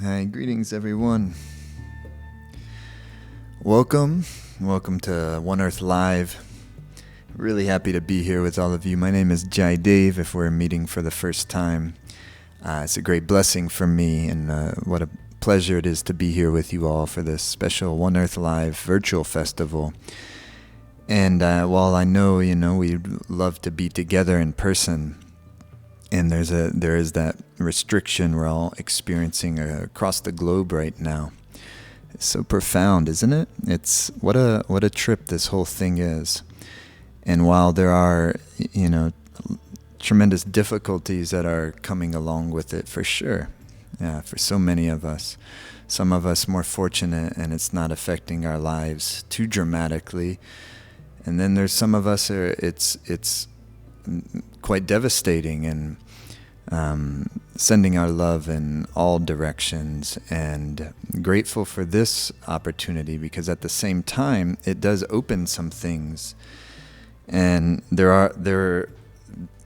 Hi, greetings everyone. Welcome to One Earth Live. Really happy to be here with all of you. My name is Jai Dave, if we're meeting for the first time. It's a great blessing for me, and what a pleasure it is to be here with you all for this special One Earth Live virtual festival. And while I know, we'd love to be together in person, and there is that restriction we're all experiencing across the globe right now. It's so profound, isn't it? It's what a trip this whole thing is. And while there are, tremendous difficulties that are coming along with it, for sure, for so many of us, some of us more fortunate, and it's not affecting our lives too dramatically. And then there's some of us it's quite devastating and sending our love in all directions, and grateful for this opportunity because at the same time it does open some things, and there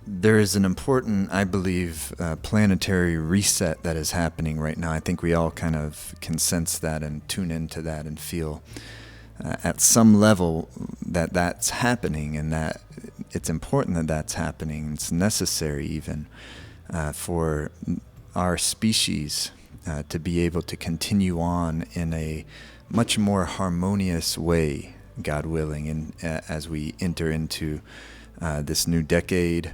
is an important, I believe, planetary reset that is happening right now. I think we all kind of can sense that and tune into that and feel at some level that that's happening, and that it's important that that's happening. It's necessary even for our species to be able to continue on in a much more harmonious way, God willing, and as we enter into this new decade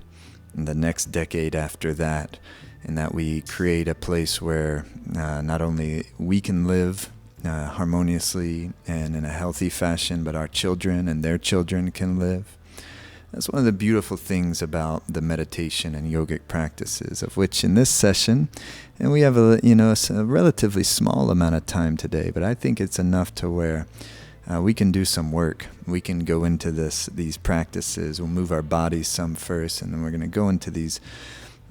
and the next decade after that, and that we create a place where not only we can live harmoniously and in a healthy fashion, but our children and their children can live. That's one of the beautiful things about the meditation and yogic practices, of which in this session, and we have a relatively small amount of time today, but I think it's enough to where we can do some work. We can go into these practices. We'll move our bodies some first, and then we're going to go into these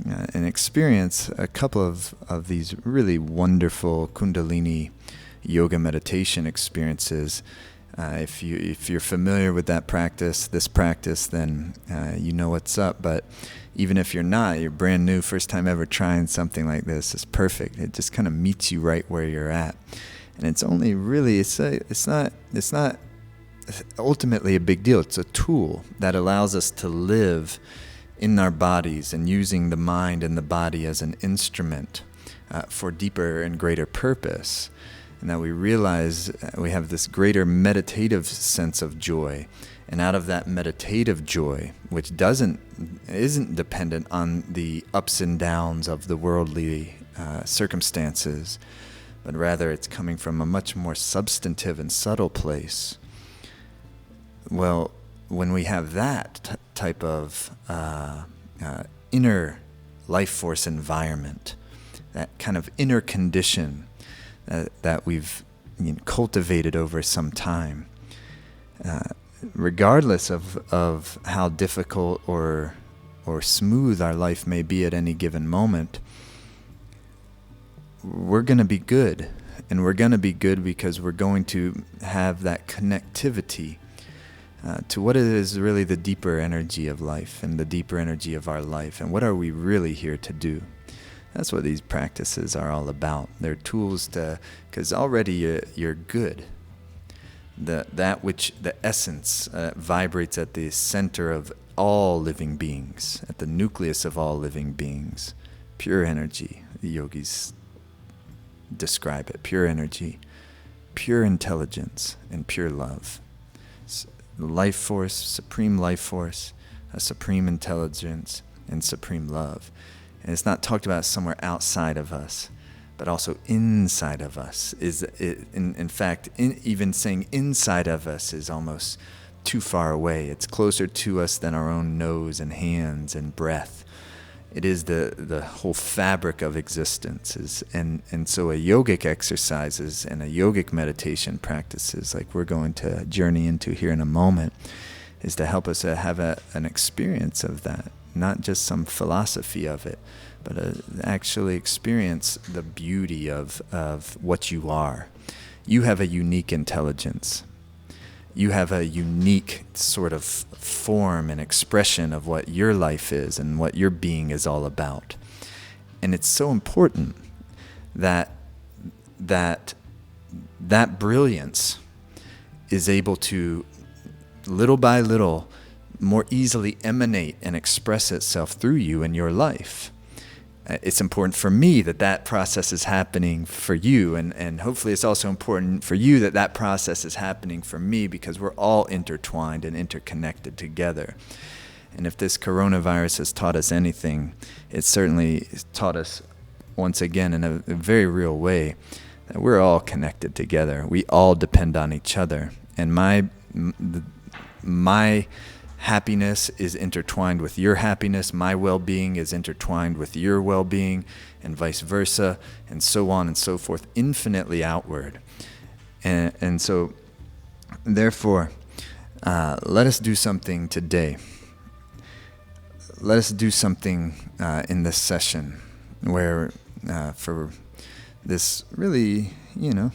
and experience a couple of these really wonderful Kundalini yoga meditation experiences. If you're familiar with this practice, then you know what's up. But even if you're not, you're brand new, first time ever trying something like this, it's perfect. It just kind of meets you right where you're at, and it's only really it's not ultimately a big deal. It's a tool that allows us to live in our bodies and using the mind and the body as an instrument for deeper and greater purpose. And that we realize we have this greater meditative sense of joy. And out of that meditative joy, which isn't dependent on the ups and downs of the worldly circumstances, but rather it's coming from a much more substantive and subtle place. Well, when we have that type of inner life force environment, that kind of inner condition that we've cultivated over some time, regardless of how difficult or smooth our life may be at any given moment, we're going to be good. And we're going to be good because we're going to have that connectivity to what is really the deeper energy of life and the deeper energy of our life, and what are we really here to do. That's what these practices are all about. They're tools because already you're good. The essence vibrates at the center of all living beings, at the nucleus of all living beings. Pure energy, the yogis describe it. Pure energy, pure intelligence, and pure love. Life force, supreme life force, a supreme intelligence, and supreme love. And it's not talked about somewhere outside of us, but also inside of us. In fact, even saying inside of us is almost too far away. It's closer to us than our own nose and hands and breath. It is the whole fabric of existence. And so a yogic exercises and a yogic meditation practices, like we're going to journey into here in a moment, is to help us have an experience of that. Not just some philosophy of it, but actually experience the beauty of what you are. You have a unique intelligence. You have a unique sort of form and expression of what your life is and what your being is all about. And it's so important that that brilliance is able to, little by little, more easily emanate and express itself through you in your life. It's important for me that process is happening for you, and hopefully it's also important for you that process is happening for me, because we're all intertwined and interconnected together. And if this coronavirus has taught us anything, it certainly taught us once again in a very real way that we're all connected together. We all depend on each other, and my happiness is intertwined with your happiness. My well-being is intertwined with your well-being, and vice versa, and so on and so forth, infinitely outward. And so, therefore, let us do something today. Let us do something in this session where for this really,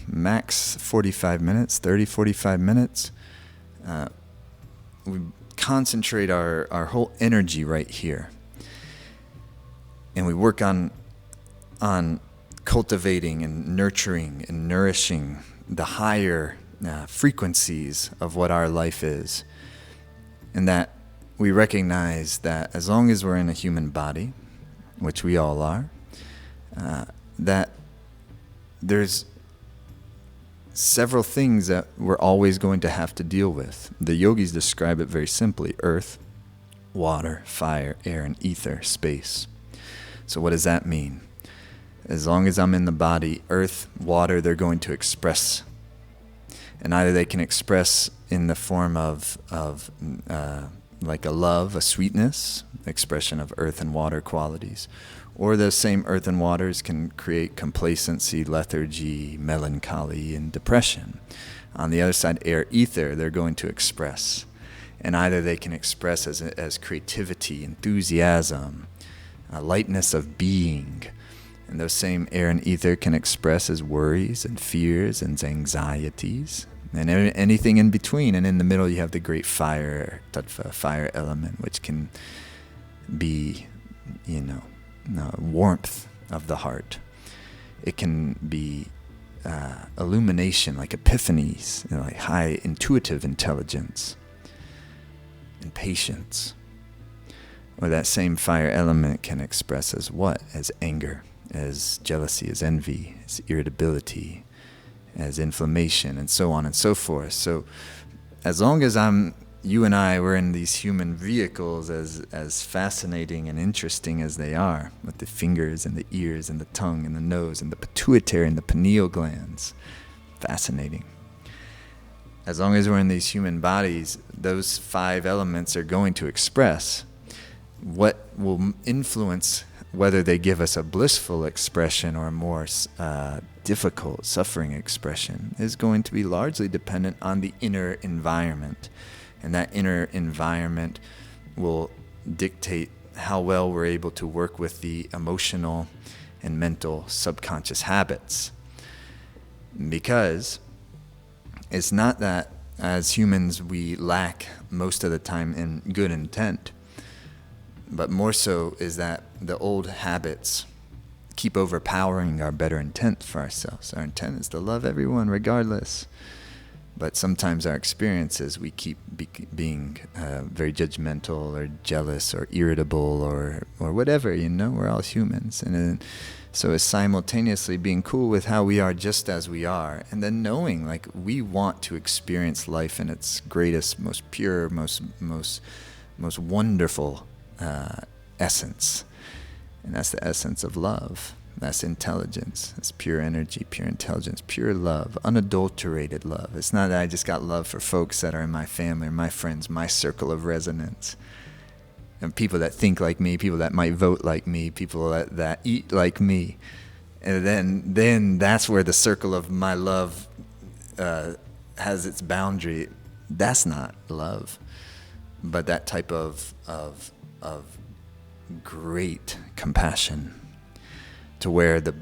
max 45 minutes, 30, 45 minutes, we concentrate our whole energy right here, and we work on cultivating and nurturing and nourishing the higher frequencies of what our life is, and that we recognize that as long as we're in a human body, which we all are, that there's several things that we're always going to have to deal with. The yogis describe it very simply: earth, water, fire, air, and ether, space. So what does that mean? As long as I'm in the body, earth, water, they're going to express. And either they can express in the form of like a love, a sweetness, expression of earth and water qualities. Or those same earth and waters can create complacency, lethargy, melancholy, and depression. On the other side, air, ether, they're going to express. And either they can express as creativity, enthusiasm, lightness of being. And those same air and ether can express as worries and fears and anxieties, and anything in between. And in the middle, you have the great fire, tattva, fire element, which can be, warmth of the heart. It can be illumination, like epiphanies, like high intuitive intelligence and patience. Or that same fire element can express as what? As anger, as jealousy, as envy, as irritability, as inflammation, and so on and so forth. So as long as you and I were in these human vehicles, as fascinating and interesting as they are, with the fingers and the ears and the tongue and the nose and the pituitary and the pineal glands, fascinating. As long as we're in these human bodies, those 5 elements are going to express. What will influence whether they give us a blissful expression or a more difficult, suffering expression is going to be largely dependent on the inner environment. And that inner environment will dictate how well we're able to work with the emotional and mental subconscious habits. Because it's not that as humans we lack most of the time in good intent, but more so is that the old habits keep overpowering our better intent for ourselves. Our intent is to love everyone regardless. But sometimes our experiences, we keep being very judgmental or jealous or irritable or whatever, we're all humans. And so it's simultaneously being cool with how we are just as we are, and then knowing like we want to experience life in its greatest, most pure, most wonderful essence. And that's the essence of love. That's intelligence. That's pure energy, pure intelligence, pure love, unadulterated love. It's not that I just got love for folks that are in my family or my friends, my circle of resonance. And people that think like me, people that might vote like me, people that eat like me. And then that's where the circle of my love has its boundary. That's not love. But that type of great compassion, to where the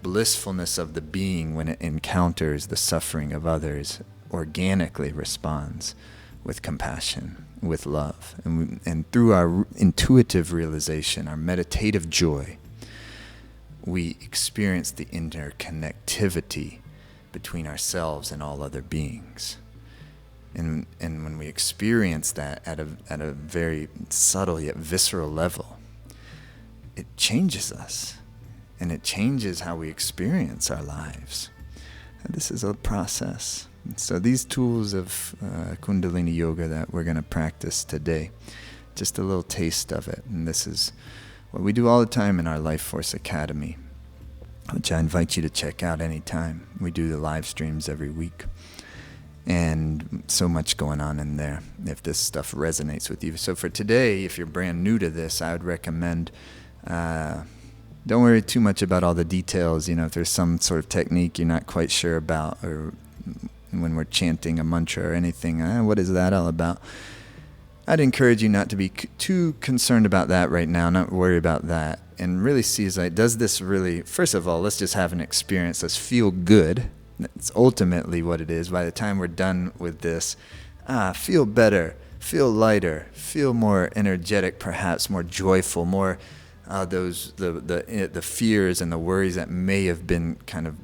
blissfulness of the being, when it encounters the suffering of others, organically responds with compassion, with love. And through our intuitive realization, our meditative joy, we experience the interconnectivity between ourselves and all other beings. And when we experience that at a very subtle yet visceral level, it changes us, and it changes how we experience our lives. And this is a process. So these tools of Kundalini Yoga that we're going to practice today, just a little taste of it. And this is what we do all the time in our Life Force Academy, which I invite you to check out anytime. We do the live streams every week. And so much going on in there if this stuff resonates with you. So for today, if you're brand new to this, I would recommend don't worry too much about all the details. If there's some sort of technique you're not quite sure about, or when we're chanting a mantra or anything, what is that all about? I'd encourage you not to be too concerned about that right now, not worry about that, and really see, does this really, first of all, let's just have an experience. Let's feel good. That's ultimately what it is. By the time we're done with this, feel better, feel lighter, feel more energetic, perhaps more joyful, more the fears and the worries that may have been kind of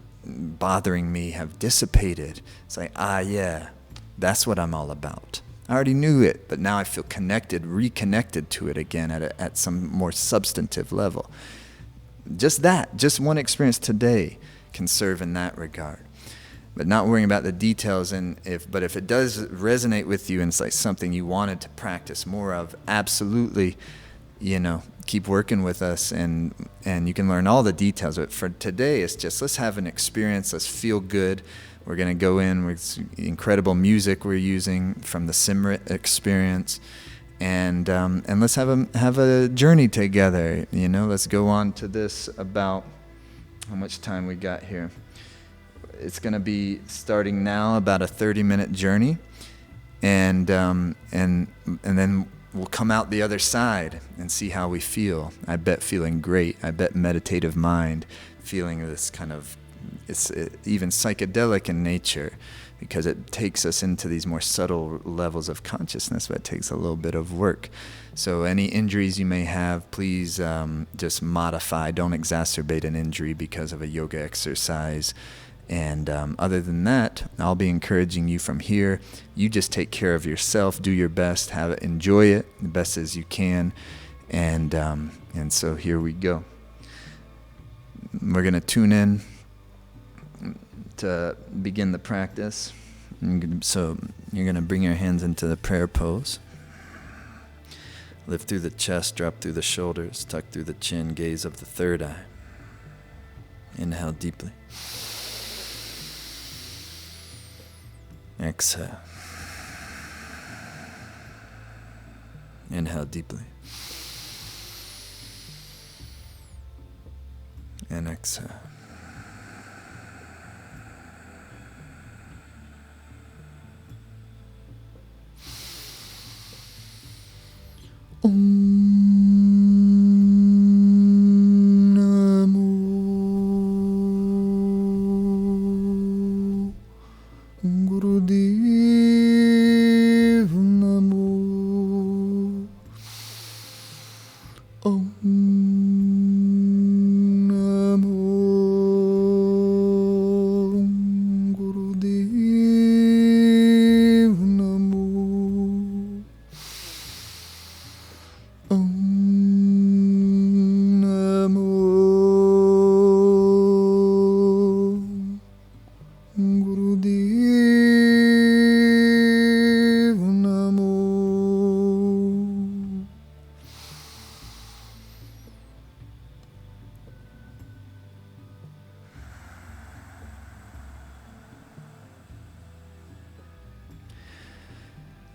bothering me have dissipated. It's like, yeah, that's what I'm all about. I already knew it, but now I feel connected, reconnected to it again at some more substantive level. Just one experience today can serve in that regard. But not worrying about the details, but if it does resonate with you and it's like something you wanted to practice more of, absolutely, keep working with us, and you can learn all the details. But for today, it's just, let's have an experience, let's feel good. We're going to go in with incredible music we're using from the Simrit experience, and let's have a journey together. Let's go on to this. About how much time we got here? It's going to be starting now, about a 30-minute journey, and then we'll come out the other side and see how we feel. I bet feeling great. I bet meditative mind, feeling this kind of, it's even psychedelic in nature, because it takes us into these more subtle levels of consciousness, but it takes a little bit of work. So any injuries you may have, please just modify. Don't exacerbate an injury because of a yoga exercise. And other than that, I'll be encouraging you from here. You just take care of yourself, do your best, enjoy it the best as you can, and so here we go. We're gonna tune in to begin the practice. So you're gonna bring your hands into the prayer pose. Lift through the chest, drop through the shoulders, tuck through the chin, gaze of the third eye. Inhale deeply. Exhale. Inhale deeply. And exhale.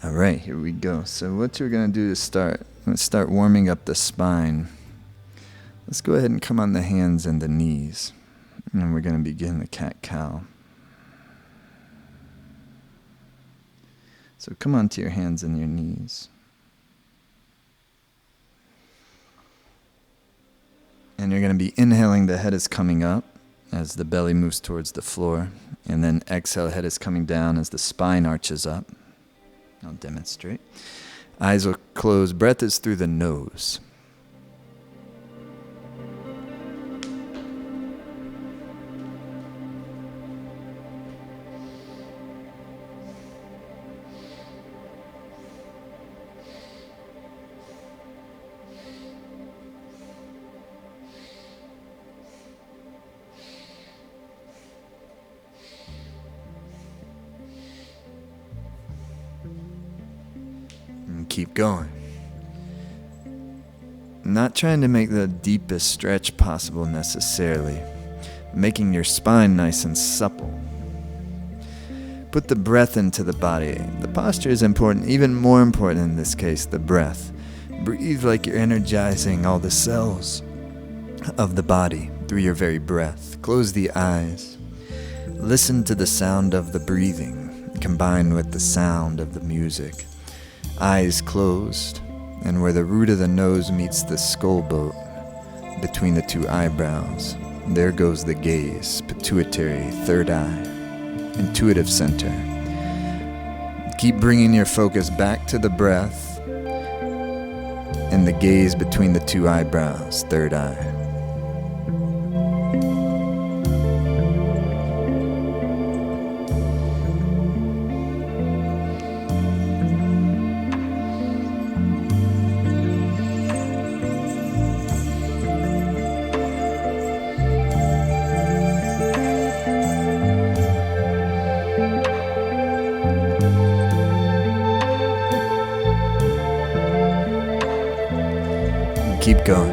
All right, here we go. So what you're going to do to start, let's start warming up the spine. Let's go ahead and come on the hands and the knees. And we're going to begin the cat-cow. So come onto your hands and your knees. And you're going to be inhaling, the head is coming up as the belly moves towards the floor. And then exhale, head is coming down as the spine arches up. I'll demonstrate. Eyes will close. Breath is through the nose. keep going. Not trying to make the deepest stretch possible necessarily, making your spine nice and supple. Put the breath into the body. The posture is important, even more important in this case, the breath. Breathe like you're energizing all the cells of the body through your very breath. Close the eyes. Listen to the sound of the breathing combined with the sound of the music. Eyes closed, and where the root of the nose meets the skull bone, between the two eyebrows, there goes the gaze, pituitary, third eye, intuitive center. Keep bringing your focus back to the breath and the gaze between the two eyebrows, third eye. Keep going.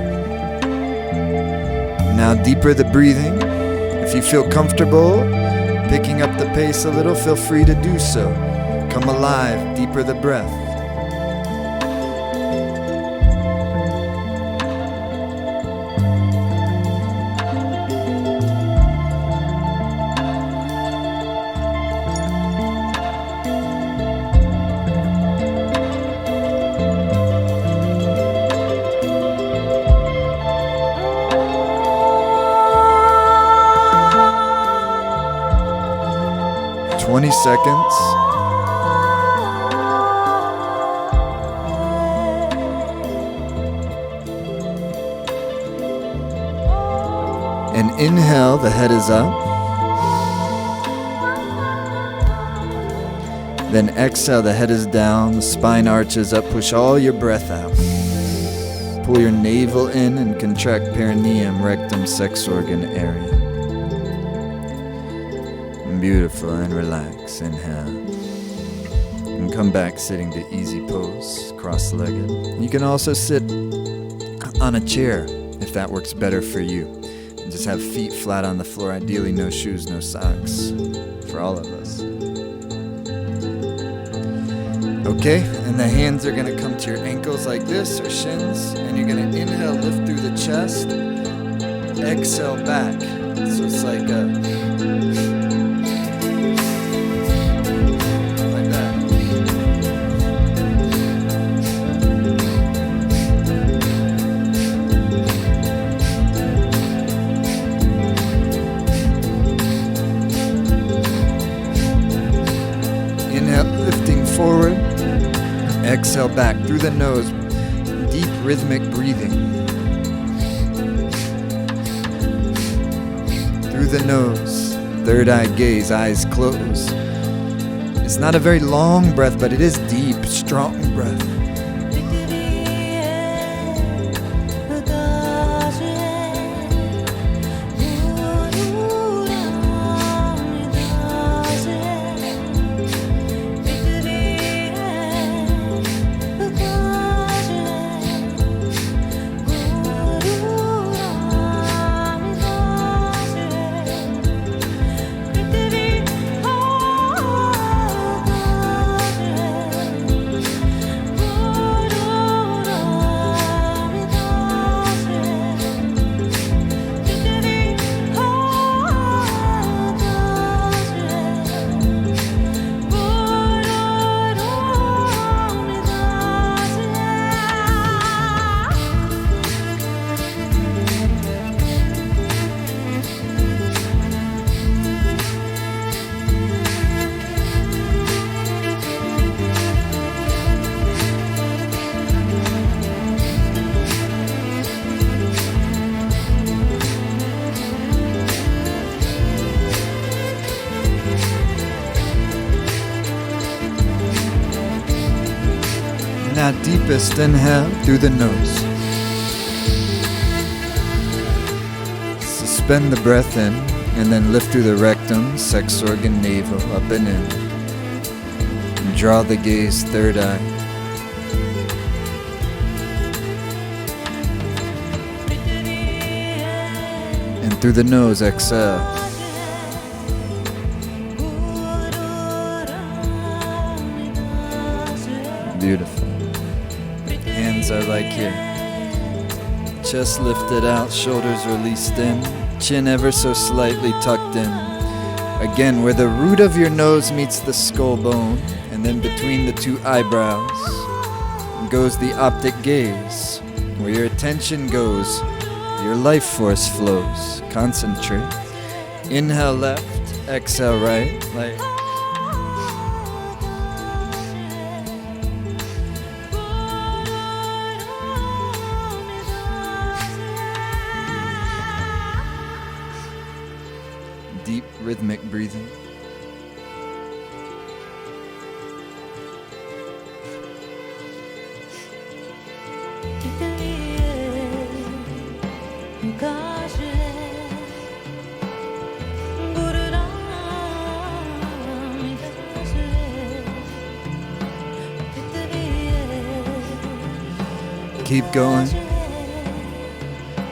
Now deeper the breathing. If you feel comfortable picking up the pace a little, feel free to do so. Come alive, deeper the breath. Seconds. And inhale, the head is up. Then exhale, the head is down, the spine arches up, push all your breath out. Pull your navel in and contract perineum, rectum, sex organ area. Beautiful, and relax. Inhale. And come back sitting to easy pose, cross-legged. You can also sit on a chair if that works better for you. And just have feet flat on the floor, ideally no shoes, no socks, for all of us. Okay, and the hands are gonna come to your ankles like this, or shins, and you're gonna inhale, lift through the chest, exhale back. So it's like a forward, exhale back through the nose, deep rhythmic breathing. Through the nose, third eye gaze, eyes closed. It's not a very long breath, but it is deep, strong breath. Now deepest inhale through the nose. Suspend the breath in and then lift through the rectum, sex organ, navel, up and in. And draw the gaze, third eye. And through the nose, exhale. Beautiful. Hands are like here. Chest lifted out, shoulders released in, chin ever so slightly tucked in. Again, where the root of your nose meets the skull bone, and then between the two eyebrows goes the optic gaze. Where your attention goes, your life force flows. Concentrate. Inhale left, exhale right. Like deep rhythmic breathing. Keep going.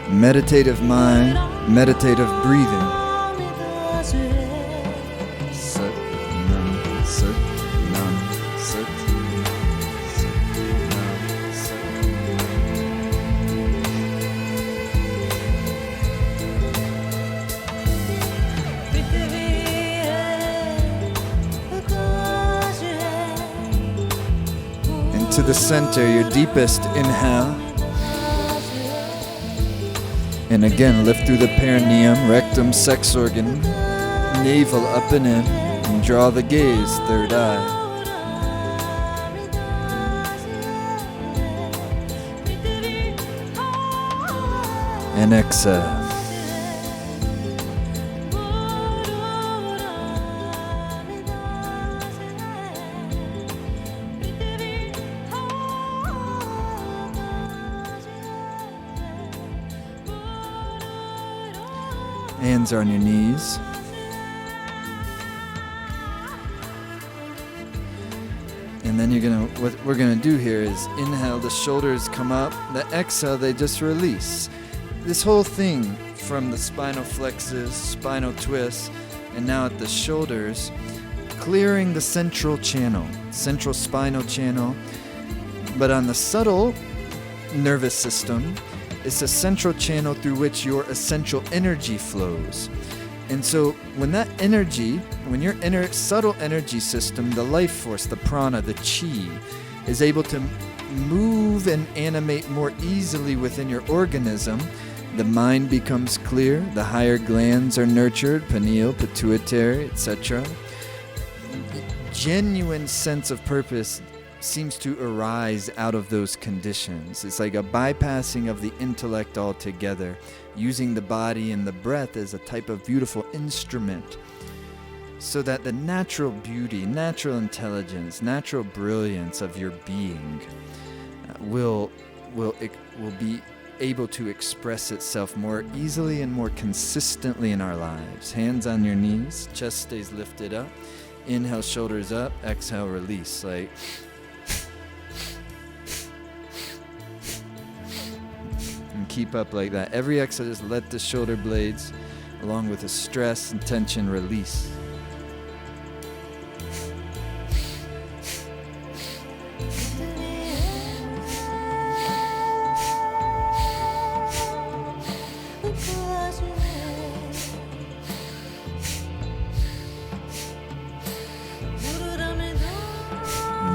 Meditative mind, meditative breathing. Sat Nam, Sat Nam, Sat Nam, Sat. Into the center, your deepest inhale. And again, lift through the perineum, rectum, sex organ, navel up and in, and draw the gaze, third eye. And exhale. Hands are on your knees. And then what we're gonna do here is inhale, the shoulders come up. The exhale, they just release. This whole thing from the spinal flexes, spinal twists, and now at the shoulders, clearing the central channel, central spinal channel. But on the subtle nervous system, it's a central channel through which your essential energy flows. And so when that energy, when your subtle energy system, the life force, the prana, the chi, is able to move and animate more easily within your organism, the mind becomes clear, the higher glands are nurtured, pineal, pituitary, etc. Genuine sense of purpose seems to arise out of those conditions. It's like a bypassing of the intellect altogether, using the body and the breath as a type of beautiful instrument, so that the natural beauty, natural intelligence, natural brilliance of your being will be able to express itself more easily and more consistently in our lives. Hands on your knees, chest stays lifted up. Inhale, shoulders up. Exhale, release. Like and keep up like that. Every exhale, just let the shoulder blades, along with the stress and tension, release.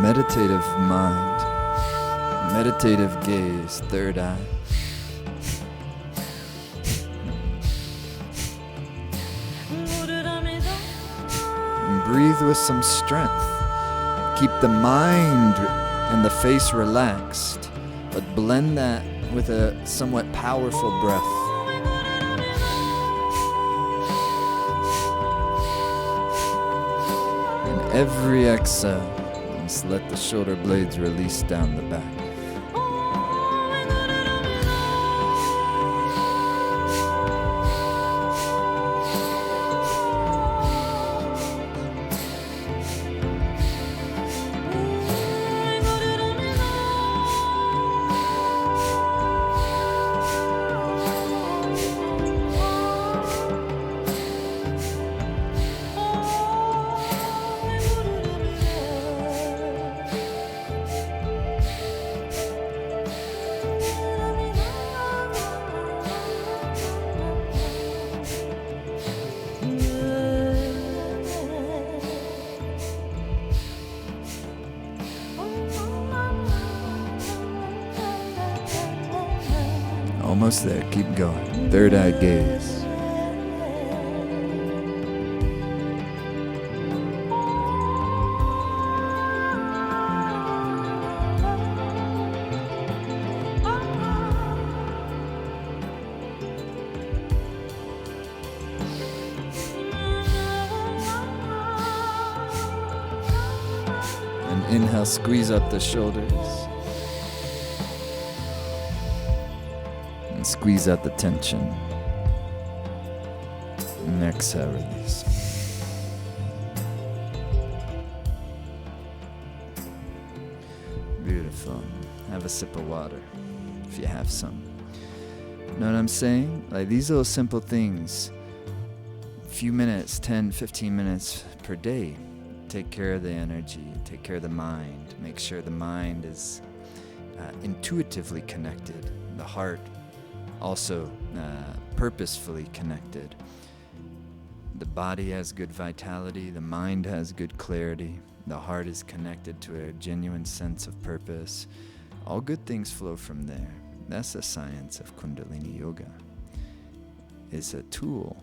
Meditative mind, meditative gaze, third eye. And breathe with some strength. Keep the mind and the face relaxed, but blend that with a somewhat powerful breath. And every exhale, just let the shoulder blades release down the back. almost there. Keep going. Third eye gaze. And inhale, squeeze up the shoulders. And squeeze out the tension. And exhale, release. Beautiful. Have a sip of water if you have some. Know what I'm saying? Like these little simple things, few minutes, 10, 15 minutes per day, take care of the energy, take care of the mind, make sure the mind is intuitively connected, the heart also purposefully connected. The body has good vitality, the mind has good clarity, the heart is connected to a genuine sense of purpose. All good things flow from there. That's the science of Kundalini Yoga. It's a tool.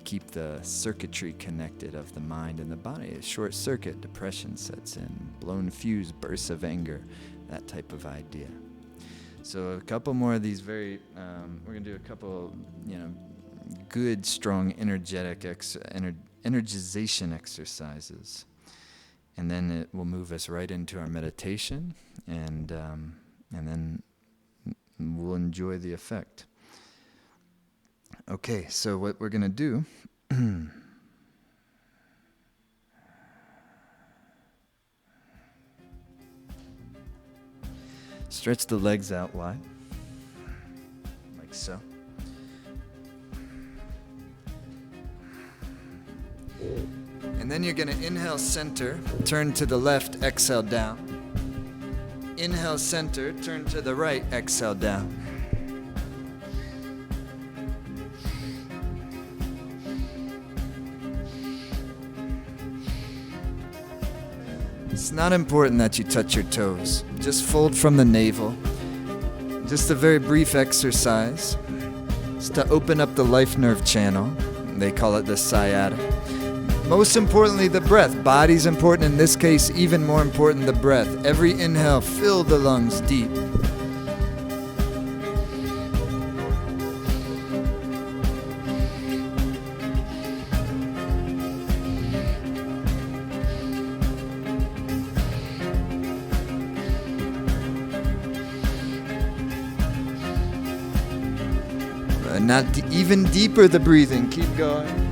Keep the circuitry connected of the mind and the body. A short circuit, depression sets in, blown fuse, bursts of anger, that type of idea. So a couple more of these we're going to do a couple, good, strong, energetic energization exercises. And then it will move us right into our meditation, and then we'll enjoy the effect. Okay, so what we're going to do, stretch the legs out wide, like so. And then you're going to inhale, center, turn to the left, exhale down. Inhale, center, turn to the right, exhale down. It's not important that you touch your toes. Just fold from the navel. Just a very brief exercise. Just to open up the life nerve channel. They call it the sciatic. Most importantly, the breath. Body's important. In this case, even more important, the breath. Every inhale, fill the lungs deep. Even deeper the breathing. Keep going.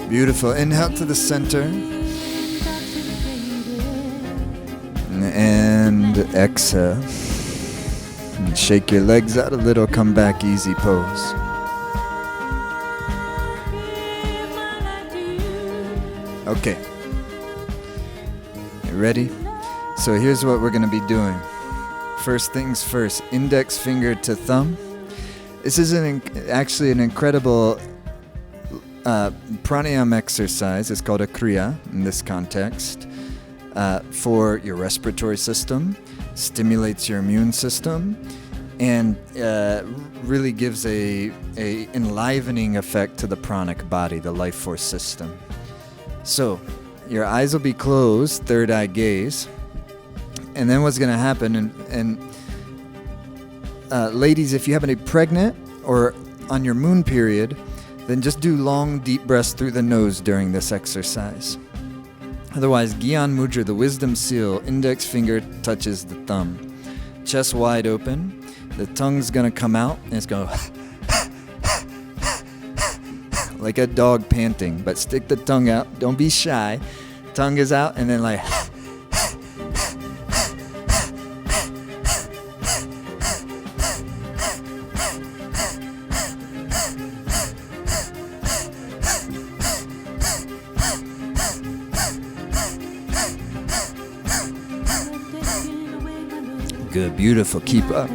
Beautiful. Inhale to the center. And exhale. And shake your legs out a little. Come back, easy pose. Okay. You ready? So here's what we're going to be doing. First things first, index finger to thumb. This is actually an incredible pranayama exercise. It's called a kriya in this context for your respiratory system, stimulates your immune system, and really gives a enlivening effect to the pranic body, the life force system. So your eyes will be closed, third eye gaze, and then what's going to happen, and ladies, if you happen to be pregnant or on your moon period, then just do long, deep breaths through the nose during this exercise. Otherwise, Gyan Mudra, the wisdom seal, index finger touches the thumb. Chest wide open. The tongue's going to come out, and it's going to like a dog panting, but stick the tongue out. Don't be shy. Tongue is out, and then like Good, beautiful. Keep up.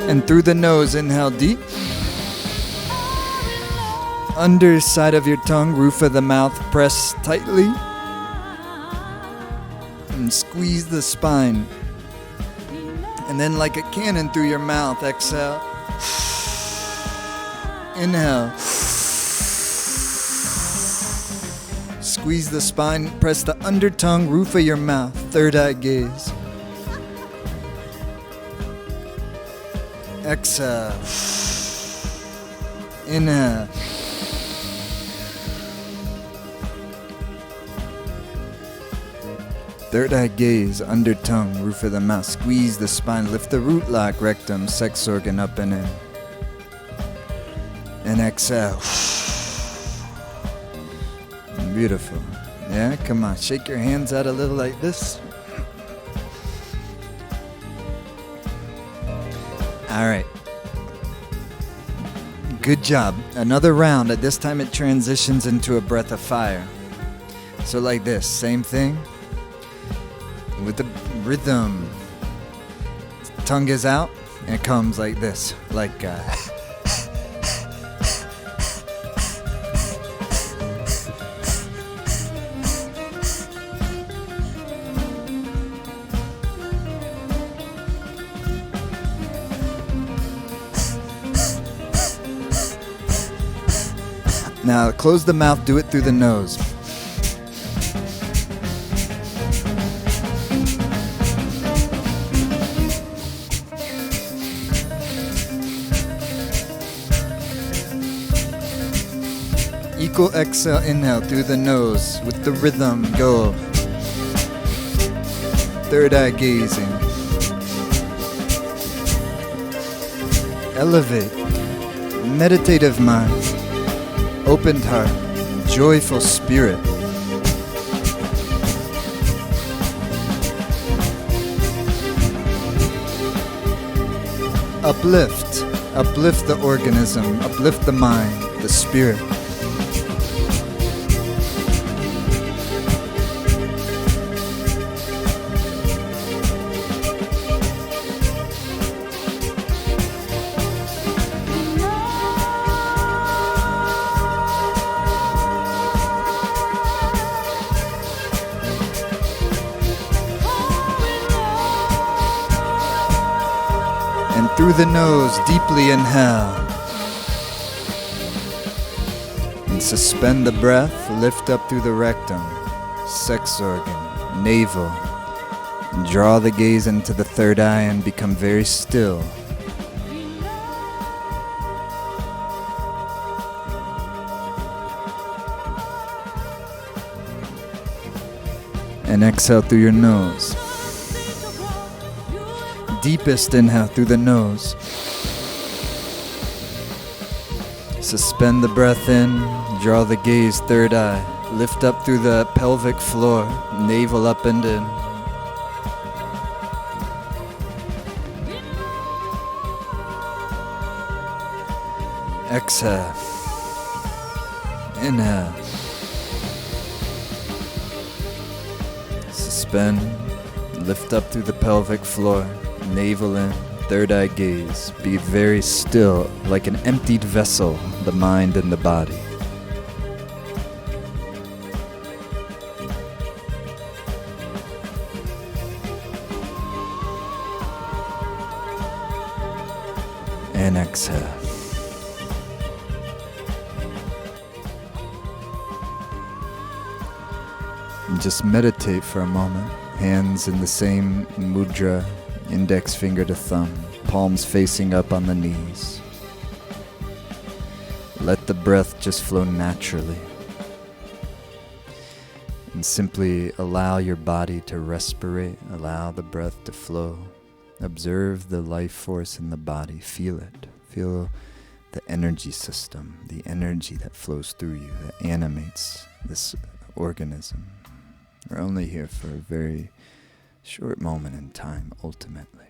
And through the nose, inhale deep. Underside of your tongue, roof of the mouth, press tightly. And squeeze the spine. And then like a cannon through your mouth, exhale. Inhale. Squeeze the spine, press the under tongue, roof of your mouth, third eye gaze. Exhale. Inhale. Third eye gaze, under tongue, roof of the mouth. Squeeze the spine, lift the root lock, rectum, sex organ up and in. And exhale. Beautiful. Yeah, come on. Shake your hands out a little like this. All right. Good job. Another round. At this time it transitions into a breath of fire. So like this, same thing with the rhythm. Tongue is out and it comes like this, like Now close the mouth, do it through the nose. Equal exhale, inhale through the nose with the rhythm, go. Third eye gazing. Elevate, meditative mind. Opened heart, joyful spirit. Uplift the organism, uplift the mind, the spirit. Through the nose, deeply inhale. And suspend the breath, lift up through the rectum, sex organ, navel. And draw the gaze into the third eye and become very still. And exhale through your nose. Deepest inhale through the nose. Suspend the breath in, draw the gaze, third eye. Lift up through the pelvic floor, navel up and in. Exhale. Inhale. Suspend, lift up through the pelvic floor. Navel in, third eye gaze. Be very still, like an emptied vessel, the mind and the body. And exhale. And just meditate for a moment. Hands in the same mudra, index finger to thumb, palms facing up on the knees. Let the breath just flow naturally. And simply allow your body to respirate, allow the breath to flow. Observe the life force in the body, feel it. Feel the energy system, the energy that flows through you, that animates this organism. We're only here for a very short moment in time, ultimately.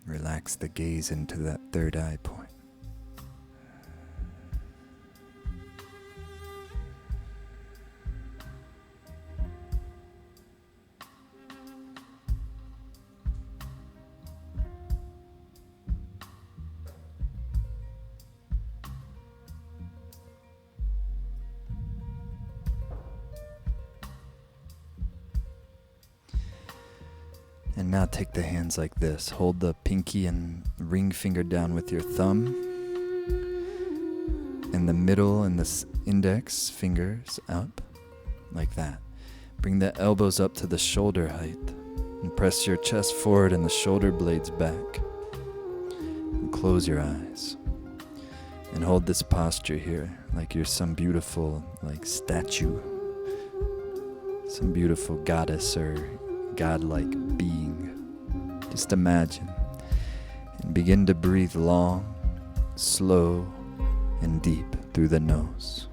Relax the gaze into that third eye point. And now take the hands like this. Hold the pinky and ring finger down with your thumb. And the middle and the index fingers up, like that. Bring the elbows up to the shoulder height. And press your chest forward and the shoulder blades back. And close your eyes. And hold this posture here, like you're some beautiful, statue. Some beautiful goddess or godlike being. Just imagine and begin to breathe long, slow, and deep through the nose.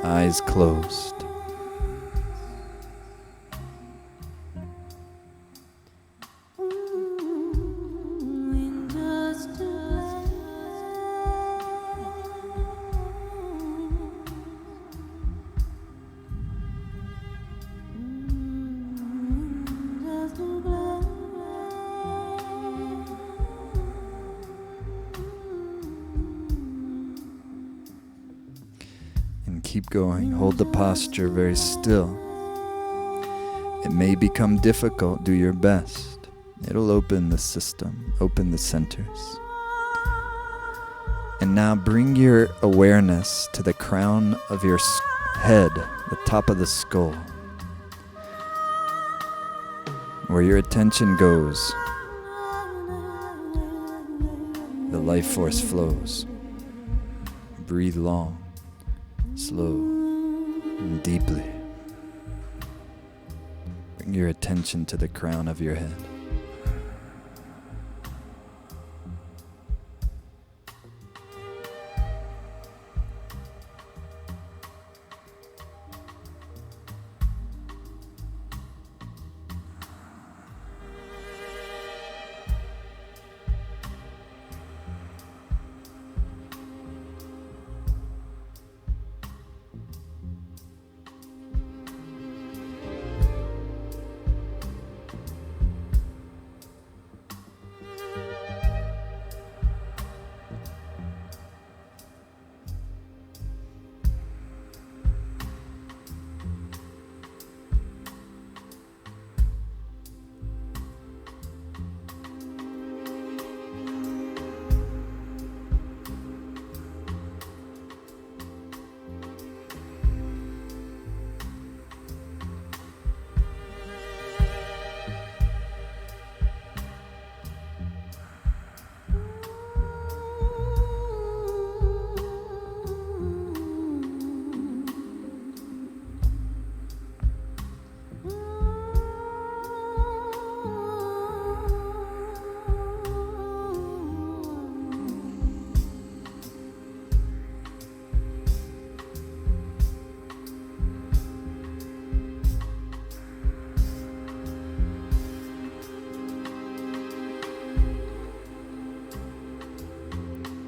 Eyes closed. Keep going. Hold the posture very still. It may become difficult. Do your best. It'll open the system, open the centers. And now bring your awareness to the crown of your head, the top of the skull. Where your attention goes, the life force flows. Breathe long, slow, and deeply. Bring your attention to the crown of your head.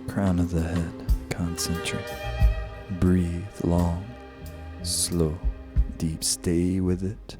Crown of the head, concentrate. Breathe long, slow, deep. Stay with it.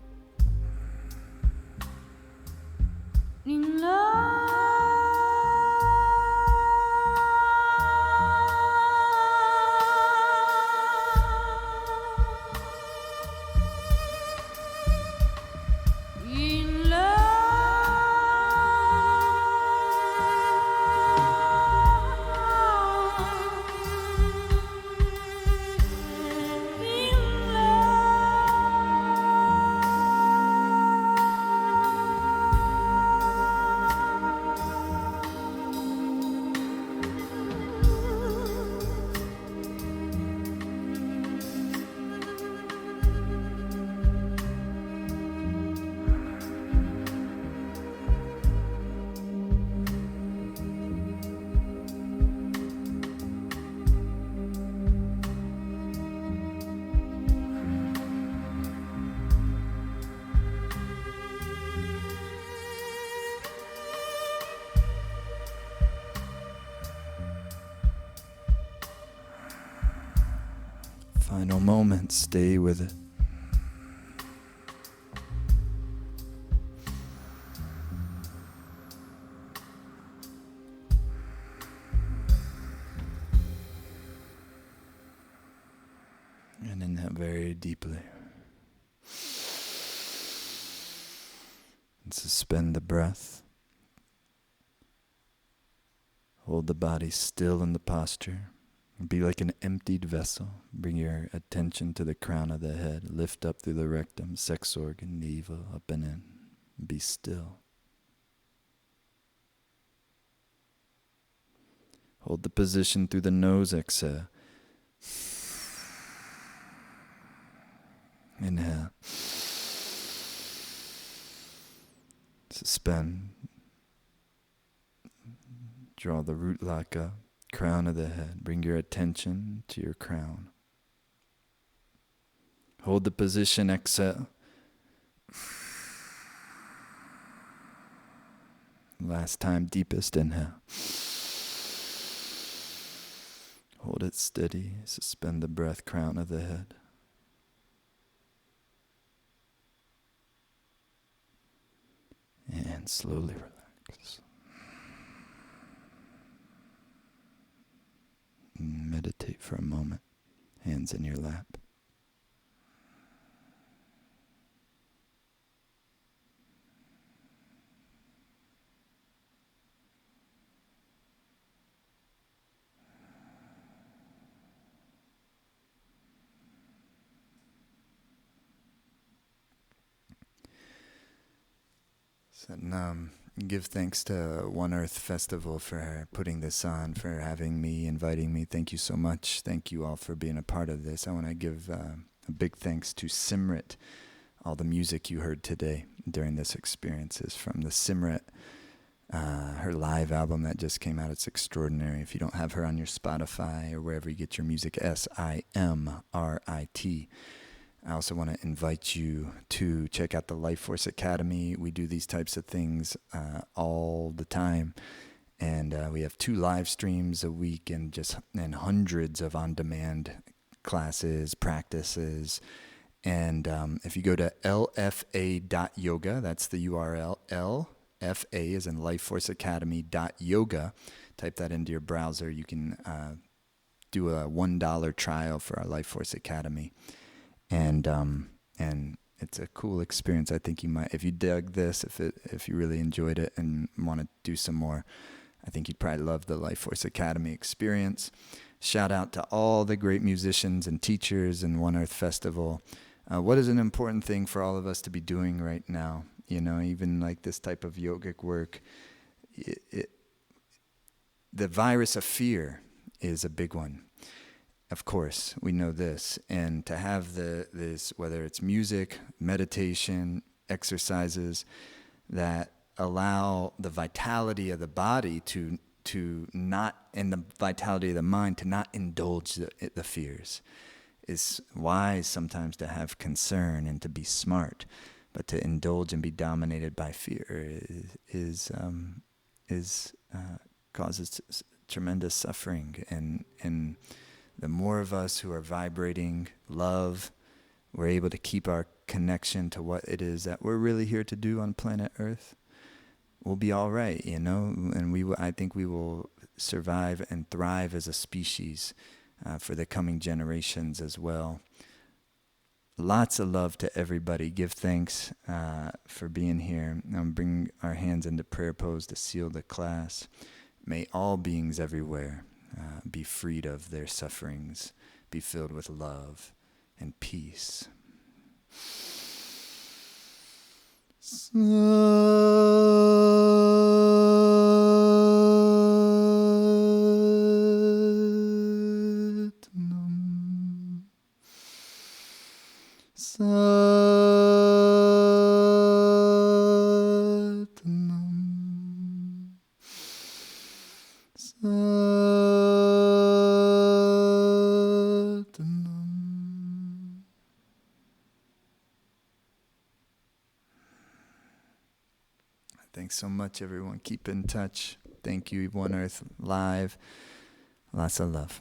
Final moment, stay with it. And inhale very deeply. And suspend the breath. Hold the body still in the posture. Be like an emptied vessel. Bring your attention to the crown of the head. Lift up through the rectum, sex organ, navel, up and in. Be still. Hold the position through the nose, exhale. Inhale. Suspend. Draw the root lock up. Crown of the head. Bring your attention to your crown. Hold the position, exhale. Last time, deepest inhale. Hold it steady. Suspend the breath, crown of the head. And slowly relax. Meditate for a moment. Hands in your lap. And give thanks to One Earth Festival for putting this on, for having me, inviting me. Thank you so much. Thank you all for being a part of this. I want to give a big thanks to Simrit. All the music you heard today during this experience is from the Simrit, her live album that just came out. It's extraordinary. If you don't have her on your Spotify or wherever you get your music, SIMRIT. I also want to invite you to check out the Life Force Academy. We do these types of things all the time, and we have 2 live streams a week and hundreds of on-demand classes, practices. And if you go to lfa.yoga, that's the URL, LFA as in lifeforceacademy.yoga, type that into your browser. You can do a $1 trial for our Life Force Academy. And it's a cool experience. I think you might, if you dug this, if you really enjoyed it and want to do some more, I think you'd probably love the Life Force Academy experience. Shout out to all the great musicians and teachers in One Earth Festival. What is an important thing for all of us to be doing right now? You know, even like this type of yogic work, the virus of fear is a big one. Of course, we know this, and to have this, whether it's music, meditation, exercises that allow the vitality of the body to not, and the vitality of the mind to not indulge the fears, is wise sometimes to have concern and to be smart, but to indulge and be dominated by fear causes tremendous suffering, and the more of us who are vibrating love, we're able to keep our connection to what it is that we're really here to do on planet Earth, we'll be all right, you know, and I think we will survive and thrive as a species for the coming generations as well. Lots of love to everybody. Give thanks for being here. Bring our hands into prayer pose to seal the class. May all beings everywhere be freed of their sufferings, be filled with love and peace. Satnam. Satnam. Satnam. Thanks so much, everyone. Keep in touch. Thank you, One Earth Live. Lots of love.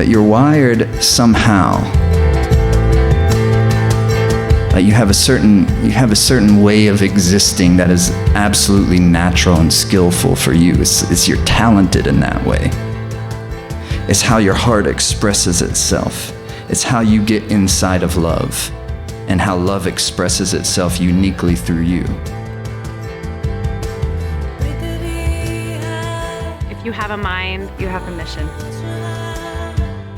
but you're wired somehow. You have a certain way of existing that is absolutely natural and skillful for you. It's you're talented in that way. It's how your heart expresses itself. It's how you get inside of love, and how love expresses itself uniquely through you. If you have a mind, you have a mission.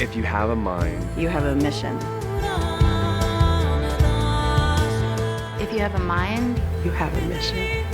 If you have a mind, You have a mission. If you have a mind, You have a mission.